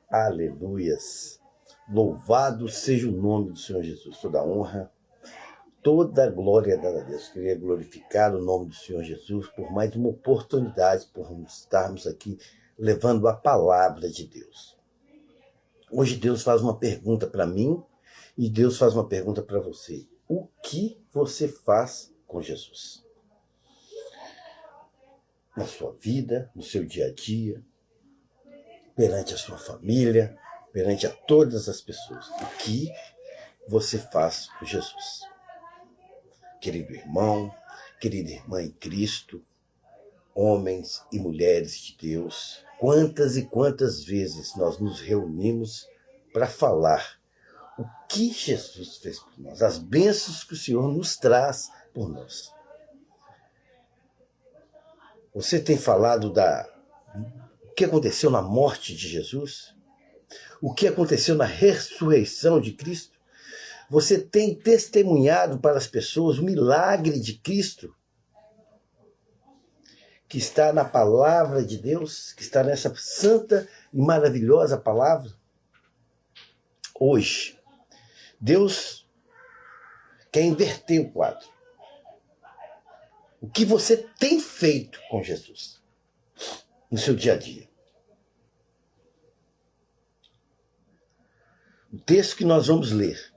Aleluias. Louvado seja o nome do Senhor Jesus. Toda honra, toda glória é dada a Deus. Queria glorificar o nome do Senhor Jesus por mais uma oportunidade, por estarmos aqui levando a palavra de Deus. Hoje Deus faz uma pergunta para mim e Deus faz uma pergunta para você. O que você faz com Jesus? Na sua vida, no seu dia a dia, perante a sua família, perante a todas as pessoas. O que você faz com Jesus? Querido irmão, querida irmã em Cristo, homens e mulheres de Deus, quantas e quantas vezes nós nos reunimos para falar o que Jesus fez por nós, as bênçãos que o Senhor nos traz por nós. Você tem falado o que aconteceu na morte de Jesus? O que aconteceu na ressurreição de Cristo? Você tem testemunhado para as pessoas o milagre de Cristo? Que está na palavra de Deus? Que está nessa santa e maravilhosa palavra? Hoje, Deus quer inverter o quadro. O que você tem feito com Jesus no seu dia a dia? O texto que nós vamos ler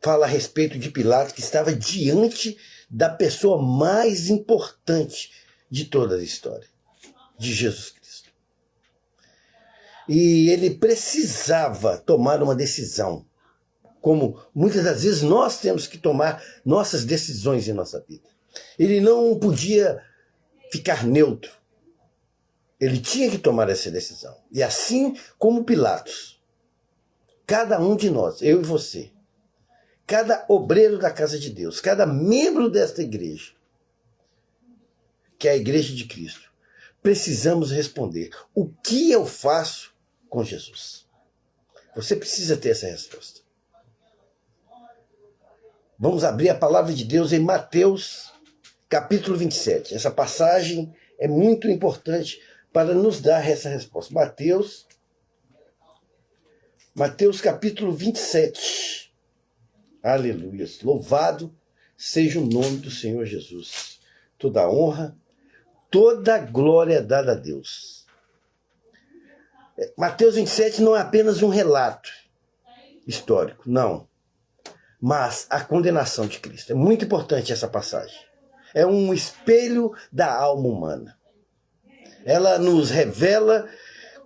fala a respeito de Pilatos, que estava diante da pessoa mais importante de toda a história, de Jesus Cristo. E ele precisava tomar uma decisão, como muitas das vezes nós temos que tomar nossas decisões em nossa vida. Ele não podia ficar neutro. Ele tinha que tomar essa decisão. E assim como Pilatos, cada um de nós, eu e você, cada obreiro da casa de Deus, cada membro desta igreja, que é a igreja de Cristo, precisamos responder: o que eu faço com Jesus? Você precisa ter essa resposta. Vamos abrir a palavra de Deus em Mateus, capítulo 27. Essa passagem é muito importante para nos dar essa resposta. Mateus capítulo 27. Aleluia. Louvado seja o nome do Senhor Jesus. Toda honra, toda glória é dada a Deus. Mateus 27 não é apenas um relato histórico, não. Mas a condenação de Cristo. É muito importante essa passagem. É um espelho da alma humana. Ela nos revela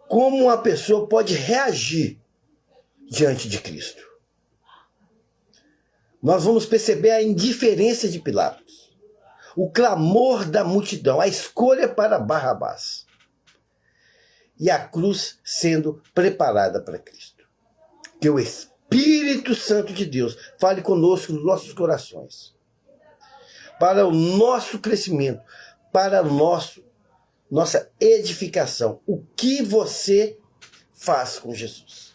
como uma pessoa pode reagir diante de Cristo. Nós vamos perceber a indiferença de Pilatos, o clamor da multidão, a escolha para Barrabás e a cruz sendo preparada para Cristo. Que o Espírito Santo de Deus fale conosco nos nossos corações, para o nosso crescimento, para nossa edificação. O que você faz com Jesus?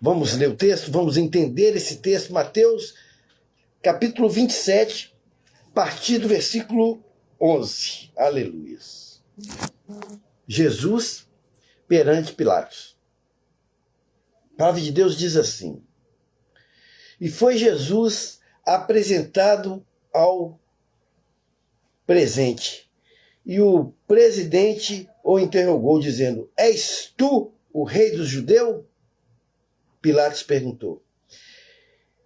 Vamos ler o texto, vamos entender esse texto, Mateus, capítulo 27, a partir do versículo 11. Aleluia. Jesus perante Pilatos. A palavra de Deus diz assim: e foi Jesus apresentado ao presente, e o presidente o interrogou, dizendo: és tu o rei dos judeus? Pilatos perguntou.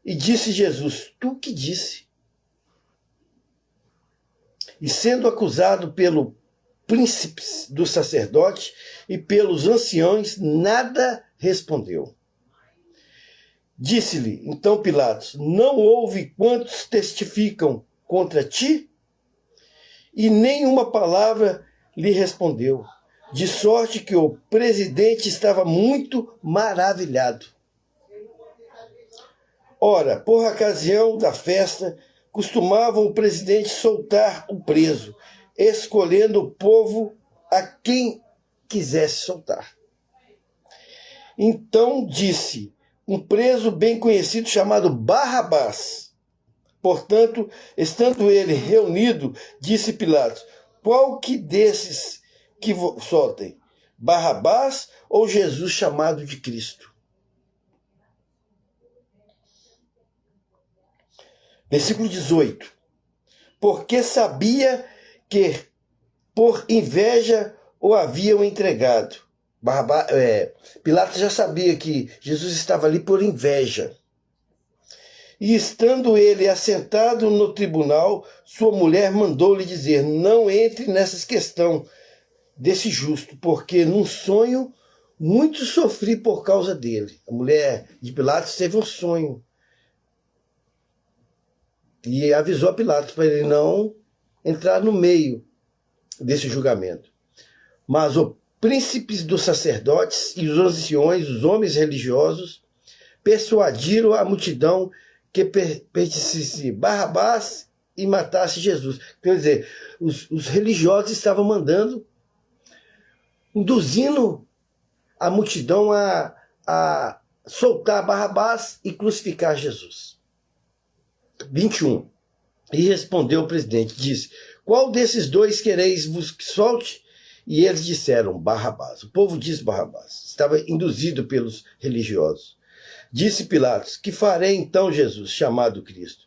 E disse Jesus: tu que disse? E sendo acusado pelo príncipe dos sacerdotes e pelos anciões, nada respondeu. Disse-lhe então Pilatos: não houve quantos testificam contra ti? E nenhuma palavra lhe respondeu, de sorte que o presidente estava muito maravilhado. Ora, por ocasião da festa, costumava o presidente soltar o preso, escolhendo o povo a quem quisesse soltar. Então disse: um preso bem conhecido chamado Barrabás. Portanto, estando ele reunido, disse Pilatos: qual que desses que soltem? Barrabás ou Jesus chamado de Cristo? Versículo 18. Porque sabia que por inveja o haviam entregado. Pilatos já sabia que Jesus estava ali por inveja. E estando ele assentado no tribunal, sua mulher mandou-lhe dizer: não entre nessas questões desse justo, porque num sonho muito sofri por causa dele. A mulher de Pilatos teve um sonho e avisou a Pilatos para ele não entrar no meio desse julgamento. Mas os príncipes dos sacerdotes e os anciões, os homens religiosos, persuadiram a multidão que perseguisse Barrabás e matasse Jesus. Quer dizer, os religiosos estavam mandando, induzindo a multidão a soltar Barrabás e crucificar Jesus. 21. E respondeu o presidente, disse: qual desses dois quereis vos que solte? E eles disseram: Barrabás. O povo disse Barrabás. Estava induzido pelos religiosos. Disse Pilatos: que farei então, Jesus, chamado Cristo?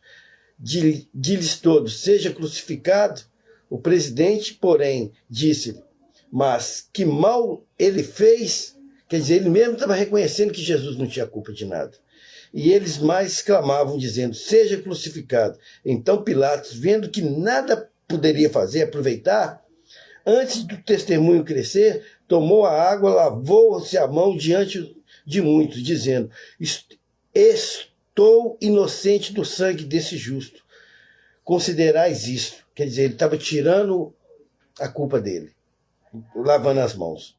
Diz-lhes todos: seja crucificado. O presidente, porém, disse: mas que mal ele fez? Quer dizer, ele mesmo estava reconhecendo que Jesus não tinha culpa de nada. E eles mais clamavam, dizendo: seja crucificado. Então Pilatos, vendo que nada poderia fazer, aproveitar, antes do testemunho crescer, tomou a água, lavou-se a mão diante de muitos, dizendo: estou inocente do sangue desse justo. Considerais isto. Quer dizer, ele estava tirando a culpa dele, lavando as mãos.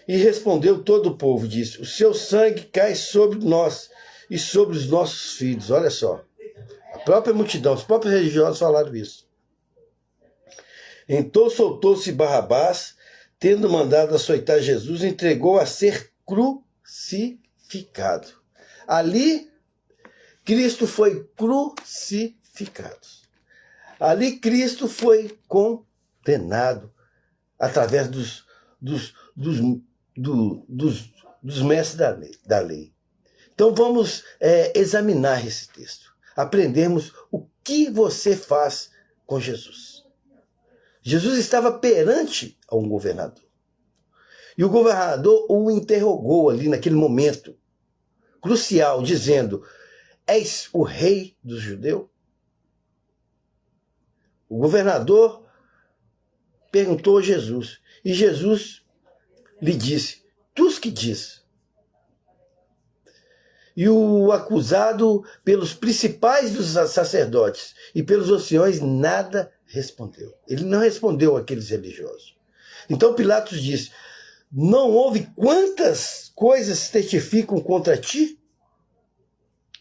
E respondeu todo o povo, disse: o seu sangue cai sobre nós e sobre os nossos filhos. Olha só, a própria multidão, os próprios religiosos falaram isso. Então soltou-se Barrabás, tendo mandado açoitar Jesus, entregou a ser crucificado. Ali, Cristo foi crucificado. Ali, Cristo foi condenado através dos mestres da lei. Então vamos examinar esse texto, aprendermos o que você faz com Jesus. Jesus estava perante a um governador. E o governador o interrogou ali naquele momento crucial, dizendo: és o rei dos judeus? O governador perguntou a Jesus, e Jesus lhe disse: tu que diz. E o acusado pelos principais dos sacerdotes e pelos anciões nada respondeu. Ele não respondeu àqueles religiosos. Então Pilatos disse: não houve quantas coisas testificam contra ti?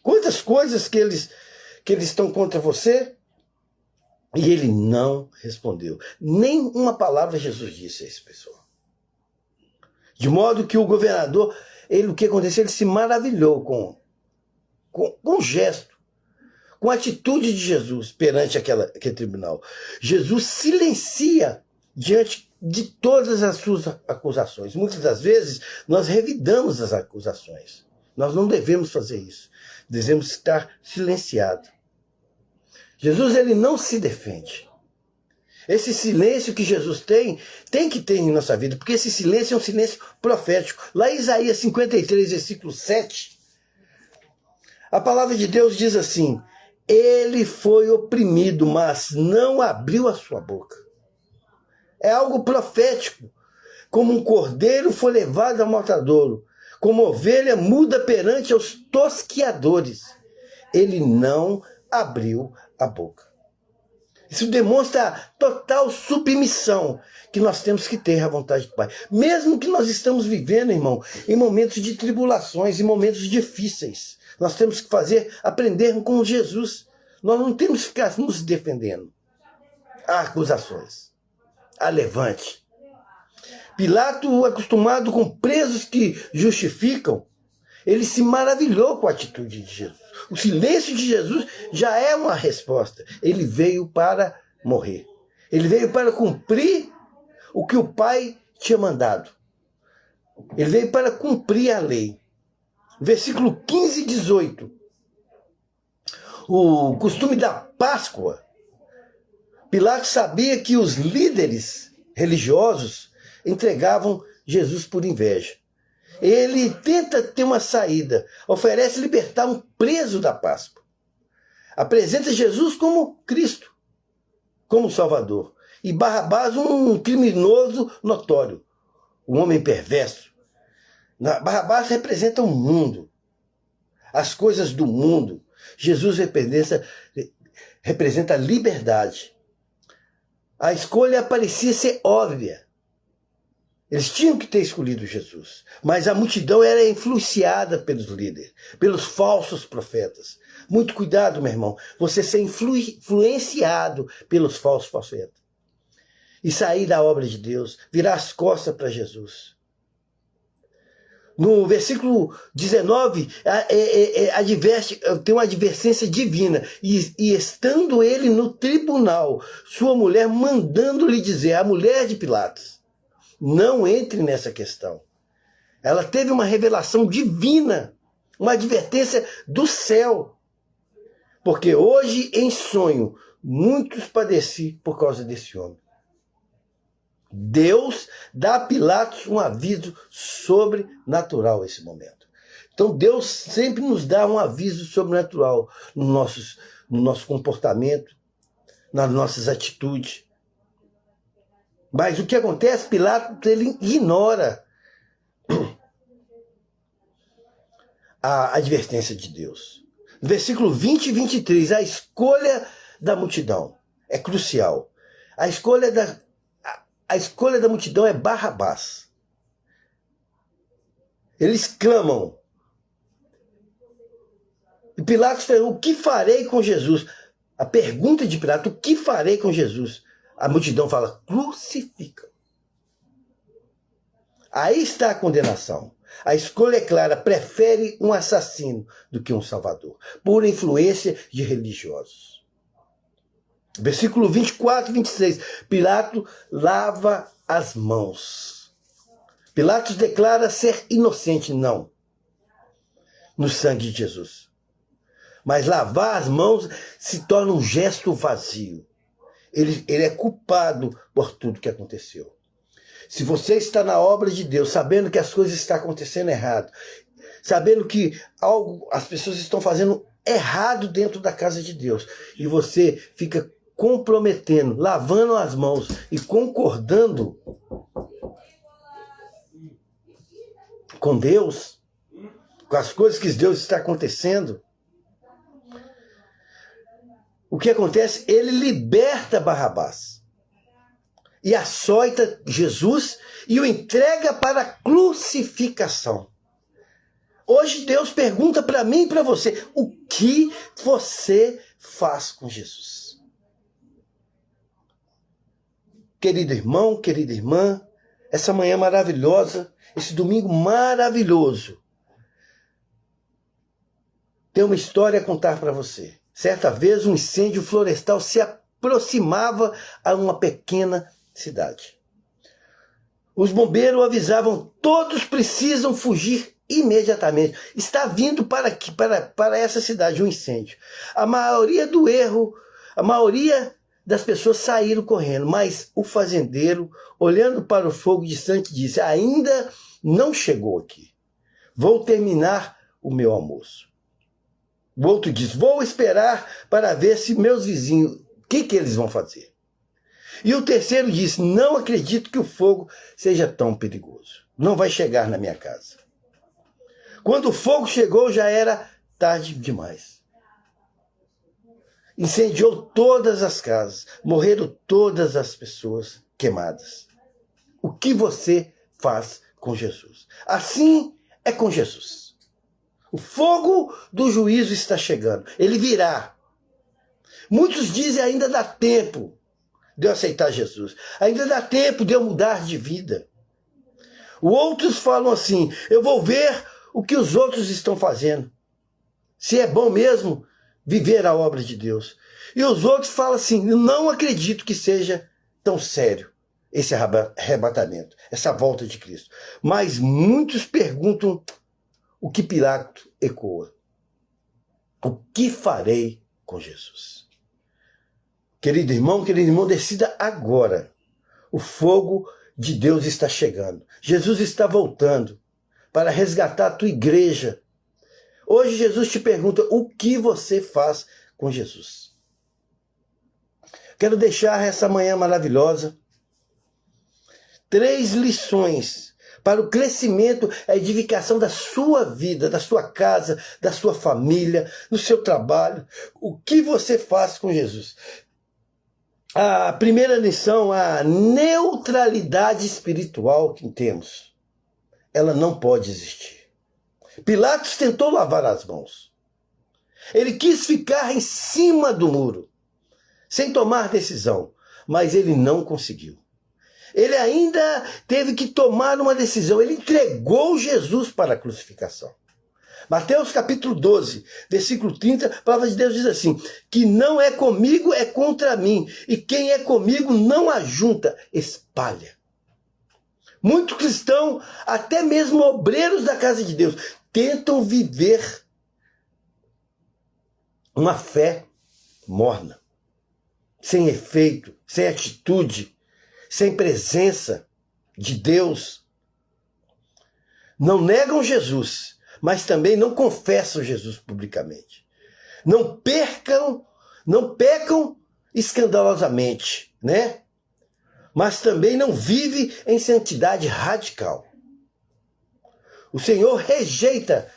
Quantas coisas que eles estão contra você? E ele não respondeu. Nem uma palavra Jesus disse a esse pessoal. De modo que o governador, o que aconteceu? Ele se maravilhou com o gesto, com a atitude de Jesus perante aquele tribunal. Jesus silencia diante de todas as suas acusações. Muitas das vezes nós revidamos as acusações. Nós não devemos fazer isso. Devemos estar silenciados. Jesus, ele não se defende. Esse silêncio que Jesus tem que ter em nossa vida, porque esse silêncio é um silêncio profético. Lá em Isaías 53, versículo 7, a palavra de Deus diz assim: ele foi oprimido, mas não abriu a sua boca. É algo profético. Como um cordeiro foi levado ao matadouro, como ovelha muda perante os tosquiadores, ele não abriu a boca. Isso demonstra a total submissão que nós temos que ter à vontade do Pai. Mesmo que nós estamos vivendo, irmão, em momentos de tribulações, em momentos difíceis, nós temos que aprender com Jesus. Nós não temos que ficar nos defendendo. Há acusações. Há levante. Pilato, acostumado com presos que justificam, ele se maravilhou com a atitude de Jesus. O silêncio de Jesus já é uma resposta. Ele veio para morrer. Ele veio para cumprir o que o Pai tinha mandado. Ele veio para cumprir a lei. Versículo 15 e 18. O costume da Páscoa. Pilatos sabia que os líderes religiosos entregavam Jesus por inveja. Ele tenta ter uma saída, oferece libertar um preso da Páscoa. Apresenta Jesus como Cristo, como Salvador. E Barrabás um criminoso notório, um homem perverso. Barrabás representa o mundo, as coisas do mundo. Jesus representa a liberdade. A escolha parecia ser óbvia. Eles tinham que ter escolhido Jesus, mas a multidão era influenciada pelos líderes, pelos falsos profetas. Muito cuidado, meu irmão, você ser influenciado pelos falsos profetas e sair da obra de Deus, virar as costas para Jesus. No versículo 19, tem uma advertência divina. E estando ele no tribunal, sua mulher mandando-lhe dizer, a mulher de Pilatos, não entre nessa questão. Ela teve uma revelação divina, uma advertência do céu. Porque hoje, em sonho, muitos padeci por causa desse homem. Deus dá a Pilatos um aviso sobrenatural nesse momento. Então Deus sempre nos dá um aviso sobrenatural no nosso comportamento, nas nossas atitudes. Mas o que acontece? Pilatos ele ignora a advertência de Deus. No versículo 20 e 23, a escolha da multidão é crucial. A escolha da multidão é Barrabás. Eles clamam. E Pilatos pergunta, o que farei com Jesus? A pergunta de Pilatos, o que farei com Jesus? A multidão fala, crucifica. Aí está a condenação. A escolha é clara, prefere um assassino do que um salvador, por influência de religiosos. Versículo 24 e 26. Pilatos lava as mãos. Pilatos declara ser inocente, não, no sangue de Jesus. Mas lavar as mãos se torna um gesto vazio. Ele é culpado por tudo que aconteceu. Se você está na obra de Deus, sabendo que as coisas estão acontecendo errado, sabendo que as pessoas estão fazendo errado dentro da casa de Deus, e você fica comprometendo, lavando as mãos e concordando com Deus, com as coisas que Deus está acontecendo, o que acontece? Ele liberta Barrabás e açoita Jesus e o entrega para a crucificação. Hoje Deus pergunta para mim e para você, o que você faz com Jesus? Querido irmão, querida irmã, essa manhã maravilhosa, esse domingo maravilhoso, tem uma história a contar para você. Certa vez um incêndio florestal se aproximava a uma pequena cidade. Os bombeiros avisavam, todos precisam fugir imediatamente. Está vindo para essa cidade um incêndio. A maioria das pessoas saíram correndo, mas o fazendeiro, olhando para o fogo distante, disse, ainda não chegou aqui. Vou terminar o meu almoço. O outro diz, vou esperar para ver se meus vizinhos, o que eles vão fazer. E o terceiro diz, não acredito que o fogo seja tão perigoso. Não vai chegar na minha casa. Quando o fogo chegou, já era tarde demais. Incendiou todas as casas, morreram todas as pessoas queimadas. O que você faz com Jesus? Assim é com Jesus. O fogo do juízo está chegando. Ele virá. Muitos dizem ainda dá tempo de eu aceitar Jesus. Ainda dá tempo de eu mudar de vida. Outros falam assim, eu vou ver o que os outros estão fazendo. Se é bom mesmo viver a obra de Deus. E os outros falam assim, eu não acredito que seja tão sério esse arrebatamento, essa volta de Cristo. Mas muitos perguntam o que Pilatos ecoa. O que farei com Jesus? Querido irmão, decida agora. O fogo de Deus está chegando. Jesus está voltando para resgatar a tua igreja. Hoje Jesus te pergunta o que você faz com Jesus. Quero deixar essa manhã maravilhosa 3 lições para o crescimento, a edificação da sua vida, da sua casa, da sua família, do seu trabalho. O que você faz com Jesus? A primeira lição, a neutralidade espiritual que temos, ela não pode existir. Pilatos tentou lavar as mãos. Ele quis ficar em cima do muro, sem tomar decisão, mas ele não conseguiu. Ele ainda teve que tomar uma decisão. Ele entregou Jesus para a crucificação. Mateus capítulo 12, versículo 30, a palavra de Deus diz assim: que não é comigo, é contra mim, e quem é comigo não ajunta, espalha. Muito cristão, até mesmo obreiros da casa de Deus, tentam viver uma fé morna, sem efeito, sem atitude, sem presença de Deus. Não negam Jesus, mas também não confessam Jesus publicamente. Não pecam escandalosamente, né? Mas também não vivem em santidade radical. O Senhor rejeita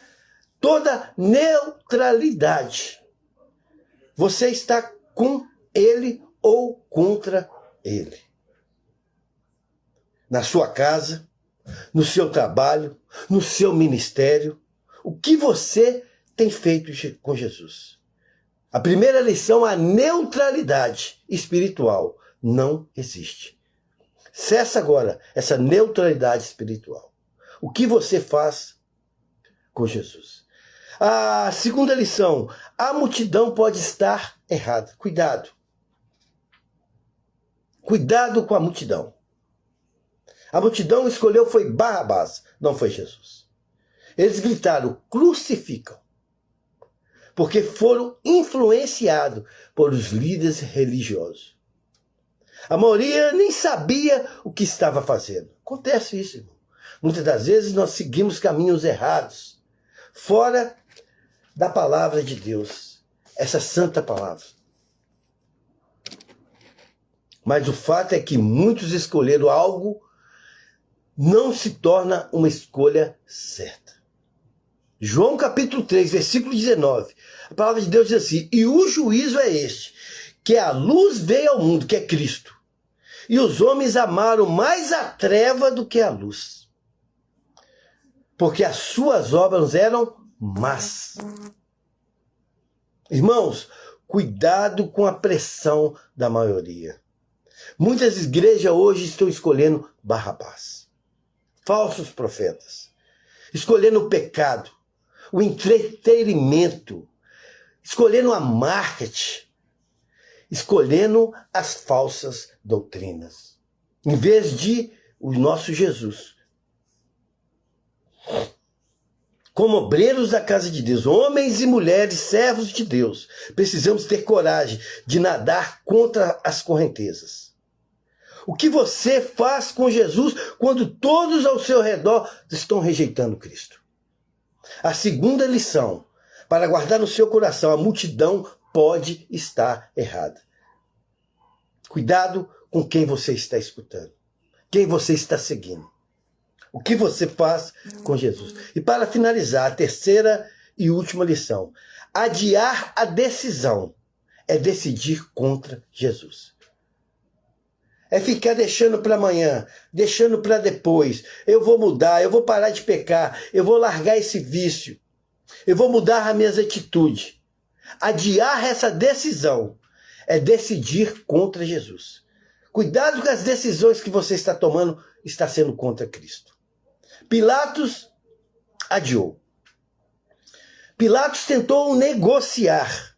toda neutralidade. Você está com Ele ou contra Ele. Na sua casa, no seu trabalho, no seu ministério, o que você tem feito com Jesus? A primeira lição, a neutralidade espiritual não existe. Cessa agora essa neutralidade espiritual. O que você faz com Jesus? A segunda lição, a multidão pode estar errada. Cuidado. Cuidado com a multidão. A multidão escolheu foi Barrabás, não foi Jesus. Eles gritaram, crucificam, porque foram influenciados por os líderes religiosos. A maioria nem sabia o que estava fazendo. Acontece isso, irmão. Muitas das vezes nós seguimos caminhos errados, fora da palavra de Deus, essa santa palavra. Mas o fato é que muitos escolheram algo, não se torna uma escolha certa. João capítulo 3, versículo 19, a palavra de Deus diz assim: e o juízo é este, que a luz veio ao mundo, que é Cristo, e os homens amaram mais a treva do que a luz, porque as suas obras eram más. Irmãos, cuidado com a pressão da maioria. Muitas igrejas hoje estão escolhendo Barrabás, falsos profetas, escolhendo o pecado, o entretenimento, escolhendo a marketing, escolhendo as falsas doutrinas, em vez de o nosso Jesus. Como obreiros da casa de Deus, homens e mulheres, servos de Deus, precisamos ter coragem de nadar contra as correntezas. O que você faz com Jesus quando todos ao seu redor estão rejeitando Cristo? A segunda lição, para guardar no seu coração, a multidão pode estar errada. Cuidado com quem você está escutando, quem você está seguindo. O que você faz com Jesus? E para finalizar, a terceira e última lição. Adiar a decisão é decidir contra Jesus. É ficar deixando para amanhã, deixando para depois. Eu vou mudar, eu vou parar de pecar, eu vou largar esse vício, eu vou mudar as minhas atitudes. Adiar essa decisão é decidir contra Jesus. Cuidado com as decisões que você está tomando, está sendo contra Cristo. Pilatos adiou. Pilatos tentou negociar.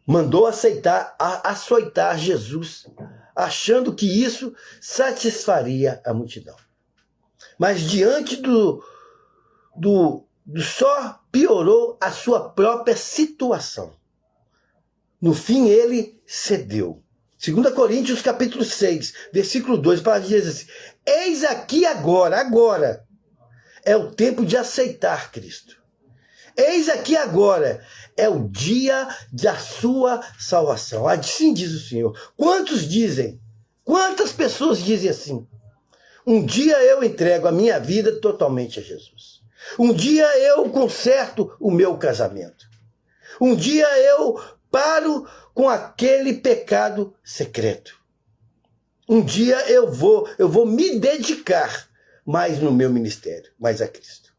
Mandou açoitar Jesus achando que isso satisfaria a multidão. Mas diante do só piorou a sua própria situação. No fim, ele cedeu. 2 Coríntios capítulo 6, versículo 2, para dizer assim: eis aqui agora é o tempo de aceitar Cristo. Eis aqui agora é o dia da sua salvação. Assim diz o Senhor. Quantos dizem? Quantas pessoas dizem assim? Um dia eu entrego a minha vida totalmente a Jesus. Um dia eu conserto o meu casamento. Um dia eu paro com aquele pecado secreto. Um dia eu vou me dedicar mais no meu ministério, mais a Cristo.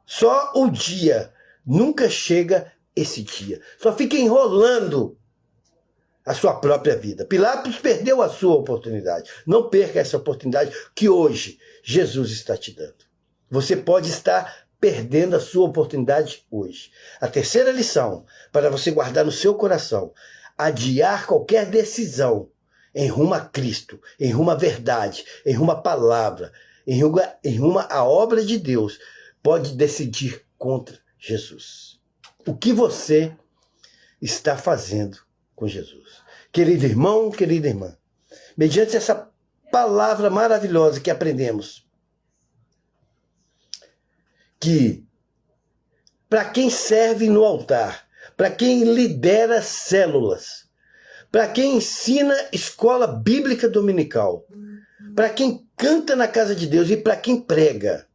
Só o dia, nunca chega esse dia. Só fica enrolando a sua própria vida. Pilatos perdeu a sua oportunidade. Não perca essa oportunidade que hoje Jesus está te dando. Você pode estar perdendo a sua oportunidade hoje. A terceira lição, para você guardar no seu coração: adiar qualquer decisão em rumo a Cristo, em rumo à verdade, em rumo à palavra, em rumo à obra de Deus, pode decidir contra Jesus. O que você está fazendo com Jesus? Querido irmão, querida irmã, mediante essa palavra maravilhosa que aprendemos, que para quem serve no altar, para quem lidera células, para quem ensina escola bíblica dominical, para quem canta na casa de Deus e para quem prega,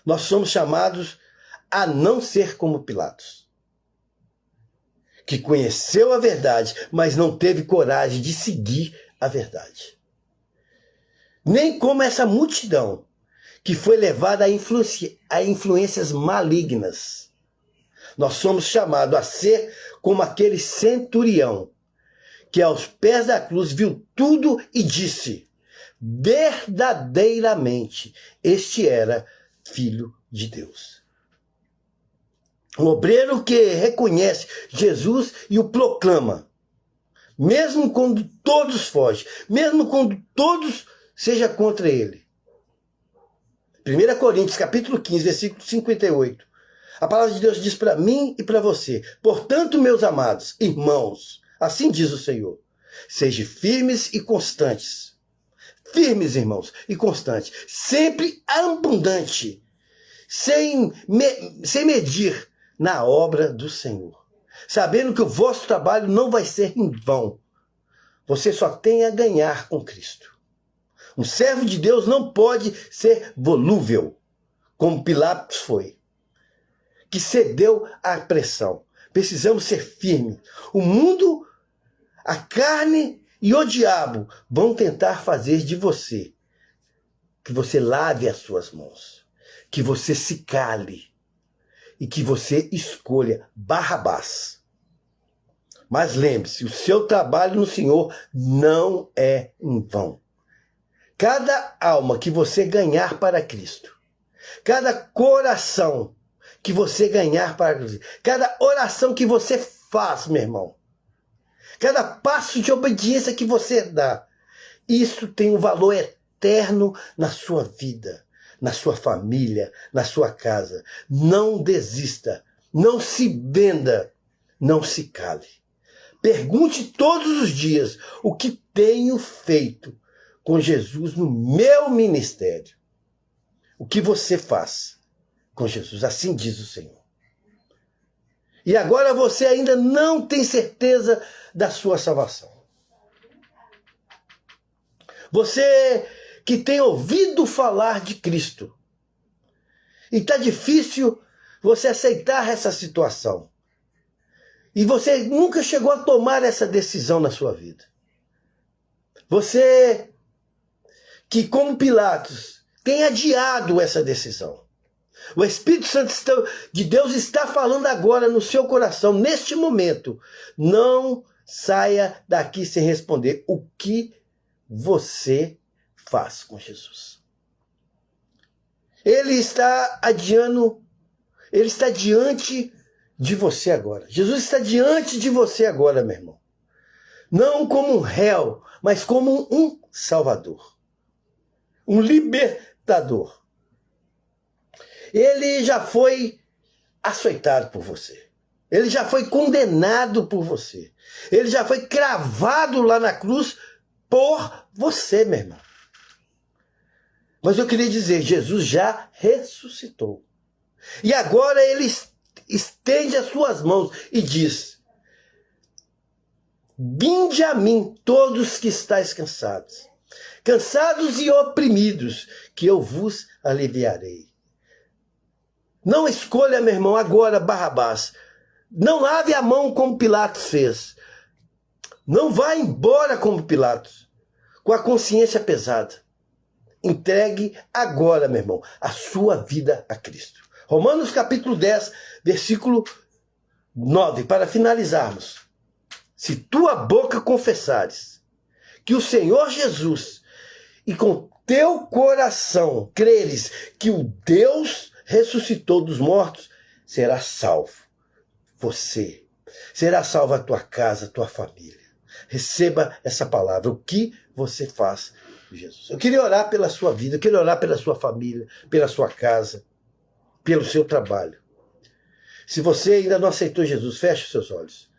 nós somos chamados a não ser como Pilatos, que conheceu a verdade, mas não teve coragem de seguir a verdade. Nem como essa multidão que foi levada a influências malignas. Nós somos chamados a ser como aquele centurião que aos pés da cruz viu tudo e disse: verdadeiramente este era Filho de Deus. Um obreiro que reconhece Jesus e o proclama, mesmo quando todos fogem, mesmo quando todos sejam contra ele. 1 Coríntios capítulo 15, versículo 58. A palavra de Deus diz para mim e para você: portanto, meus amados irmãos, assim diz o Senhor, sejam firmes e constantes. Firmes, irmãos, e constantes, sempre abundante, sem medir na obra do Senhor, sabendo que o vosso trabalho não vai ser em vão. Você só tem a ganhar com Cristo. Um servo de Deus não pode ser volúvel, como Pilatos foi, que cedeu à pressão. Precisamos ser firmes. O mundo, a carne e o diabo vão tentar fazer de você que você lave as suas mãos, que você se cale e que você escolha Barrabás. Mas lembre-se, o seu trabalho no Senhor não é em vão. Cada alma que você ganhar para Cristo, cada coração que você ganhar para Cristo, cada oração que você faz, meu irmão, cada passo de obediência que você dá, isso tem um valor eterno na sua vida, na sua família, na sua casa. Não desista, não se venda, não se cale. Pergunte todos os dias: o que tenho feito com Jesus no meu ministério? O que você faz com Jesus? Assim diz o Senhor. E agora você ainda não tem certeza da sua salvação. Você que tem ouvido falar de Cristo e está difícil você aceitar essa situação. E você nunca chegou a tomar essa decisão na sua vida. Você que, como Pilatos, tem adiado essa decisão. O Espírito Santo de Deus está falando agora no seu coração, neste momento. Não saia daqui sem responder o que você faz com Jesus. Ele está diante de você agora. Jesus está diante de você agora, meu irmão. não como um réu, mas como um salvador, um libertador. Ele já foi açoitado por você. Ele já foi condenado por você. Ele já foi cravado lá na cruz por você, meu irmão. Mas eu queria dizer, Jesus já ressuscitou. E agora ele estende as suas mãos e diz: vinde a mim, todos que estáis cansados e oprimidos, que eu vos aliviarei. Não escolha, meu irmão, agora Barrabás. Não lave a mão como Pilatos fez. Não vá embora como Pilatos, com a consciência pesada. Entregue agora, meu irmão, a sua vida a Cristo. Romanos capítulo 10, versículo 9, para finalizarmos. Se tua boca confessares que o Senhor Jesus e com teu coração creres que o Deus ressuscitou dos mortos, será salvo. Você. Será salva a tua casa, a tua família. Receba essa palavra. O que você faz, Jesus? Eu queria orar pela sua vida, eu queria orar pela sua família, pela sua casa, pelo seu trabalho. Se você ainda não aceitou Jesus, feche os seus olhos.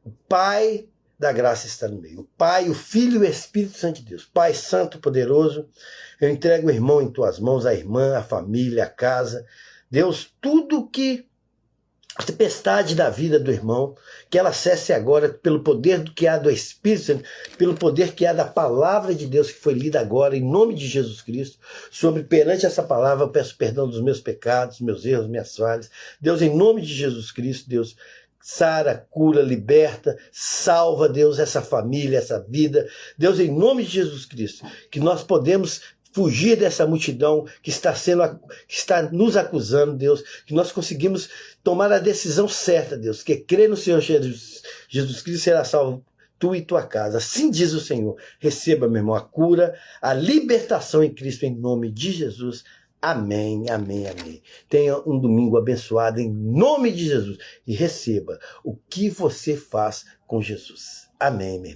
O Pai da graça está no meio. O Pai, o Filho e o Espírito Santo de Deus. Pai Santo, poderoso, eu entrego o irmão em tuas mãos, a irmã, a família, a casa. Deus, tudo que a tempestade da vida do irmão, que ela cesse agora pelo poder do que há do Espírito Santo, pelo poder que há da palavra de Deus que foi lida agora, em nome de Jesus Cristo. Perante essa palavra, eu peço perdão dos meus pecados, meus erros, minhas falhas. Deus, em nome de Jesus Cristo, Deus, sara, cura, liberta, salva, Deus, essa família, essa vida. Deus, em nome de Jesus Cristo, que nós podemos fugir dessa multidão que está nos acusando, Deus, que nós conseguimos tomar a decisão certa, Deus, que crer no Senhor Jesus Cristo será salvo tu e tua casa. Assim diz o Senhor. Receba, meu irmão, a cura, a libertação em Cristo, em nome de Jesus. Amém, amém, amém. Tenha um domingo abençoado em nome de Jesus e receba o que você faz com Jesus. Amém, meu irmão.